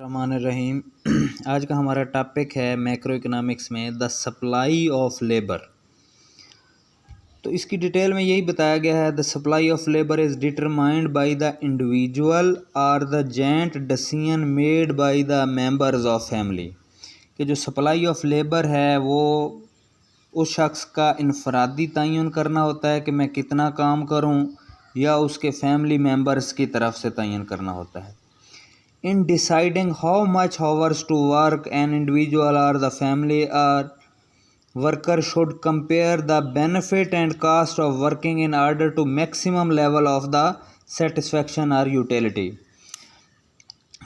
रहीम। आज का हमारा टॉपिक है मैक्रो इकोनॉमिक्स में द सप्लाई ऑफ लेबर। तो इसकी डिटेल में यही बताया गया है, the supply of labour is determined by the individual और the joint decision made by the members of family. कि जो सप्लाई ऑफ लेबर है वो उस शख्स का इनफरादी तयन करना होता है कि मैं कितना काम करूं, या उसके फैमिली मेंबर्स की तरफ से तयन करना होता है। In deciding how much hours to work, an individual or the family or worker should compare the benefit and cost of working in order to maximum level of the satisfaction or utility।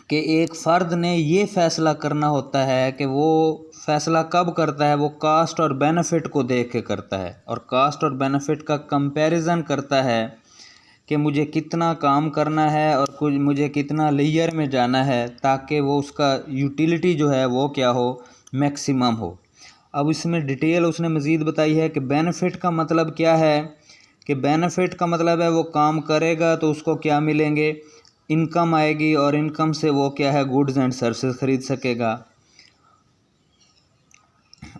कि एक फ़र्द ने ये फ़ैसला करना होता है कि वो फ़ैसला कब करता है, वो कास्ट और बेनिफिट को देख के करता है, और कास्ट और बेनिफिट का कंपैरिजन करता है कि मुझे कितना काम करना है और कुछ मुझे कितना लेयर में जाना है, ताकि वो उसका यूटिलिटी जो है वो क्या हो, मैक्सिमम हो। अब इसमें डिटेल उसने मज़ीद बताई है कि बेनिफिट का मतलब क्या है। कि बेनिफिट का मतलब है वो काम करेगा तो उसको क्या मिलेंगे, इनकम आएगी, और इनकम से वो क्या है, गुड्स एंड सर्विसेज ख़रीद सकेगा।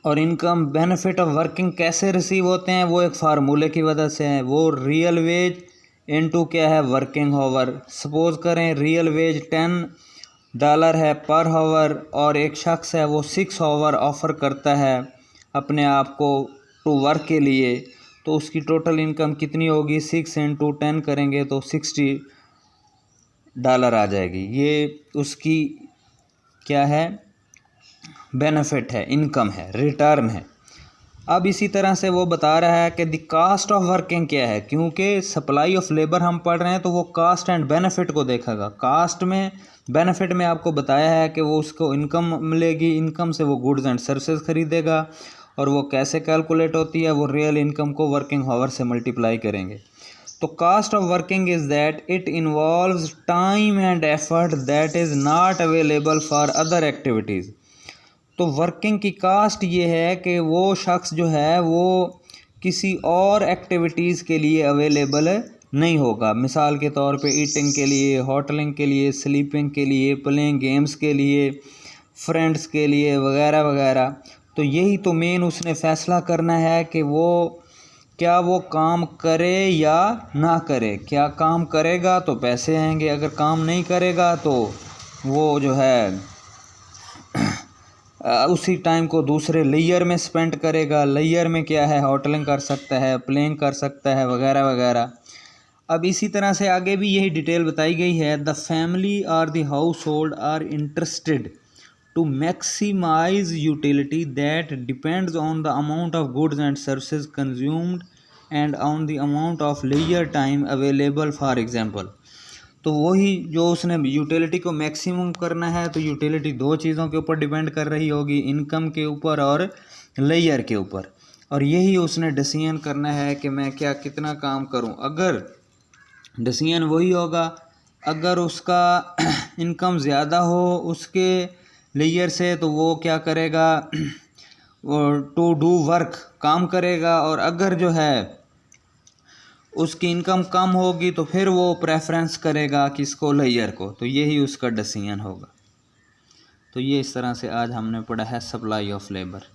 और इनकम बेनिफिट ऑफ वर्किंग कैसे रिसीव होते हैं, वो एक फार्मूले की वजह से है। वो रियल वेज इनटू क्या है, वर्किंग आवर। सपोज़ करें रियल वेज $10 है पर आवर, और एक शख्स है वो 6 आवर ऑफ़र करता है अपने आप को टू वर्क के लिए, तो उसकी टोटल इनकम कितनी होगी, 6 × 10 करेंगे तो $60 आ जाएगी। ये उसकी क्या है, बेनिफिट है, इनकम है, रिटर्न है। अब इसी तरह से वो बता रहा है कि द कास्ट ऑफ वर्किंग क्या है, क्योंकि सप्लाई ऑफ लेबर हम पढ़ रहे हैं तो वो कास्ट एंड बेनिफिट को देखेगा। कास्ट में, बेनिफिट में आपको बताया है कि वो उसको इनकम मिलेगी, इनकम से वो गुड्स एंड सर्विसेज खरीदेगा, और वो कैसे कैलकुलेट होती है, वो रियल इनकम को वर्किंग आवर से मल्टीप्लाई करेंगे। तो cost of working is that it involves time and effort that is not available for other activities. तो वर्किंग की कास्ट ये है कि वो शख्स जो है वो किसी और एक्टिविटीज़ के लिए अवेलेबल नहीं होगा। मिसाल के तौर पे ईटिंग के लिए, होटलिंग के लिए, स्लीपिंग के लिए, प्लेइंग गेम्स के लिए, फ्रेंड्स के लिए, वगैरह वगैरह। तो यही तो मेन उसने फ़ैसला करना है कि वो क्या वो काम करे या ना करे। क्या काम करेगा तो पैसे आएंगे, अगर काम नहीं करेगा तो वो जो है उसी टाइम को दूसरे लेयर में स्पेंड करेगा। लेयर में क्या है, होटलिंग कर सकता है, प्लेइंग कर सकता है, वगैरह वगैरह। अब इसी तरह से आगे भी यही डिटेल बताई गई है। द फैमिली और the household are interested to maximise utility that depends on the amount of goods and services consumed and on the amount of लेयर टाइम अवेलेबल फॉर एग्जाम्पल। तो वही जो उसने यूटिलिटी को मैक्सिमम करना है, तो यूटिलिटी दो चीज़ों के ऊपर डिपेंड कर रही होगी, इनकम के ऊपर और लेयर के ऊपर। और यही उसने डिसीजन करना है कि मैं क्या कितना काम करूं। अगर डिसीजन वही होगा, अगर उसका इनकम ज़्यादा हो उसके लेयर से, तो वो क्या करेगा, वो टू डू वर्क, काम करेगा। और अगर जो है उसकी इनकम कम होगी तो फिर वो प्रेफरेंस करेगा किसको, लेयर को। तो यही उसका डिसीजन होगा। तो ये इस तरह से आज हमने पढ़ा है सप्लाई ऑफ लेबर।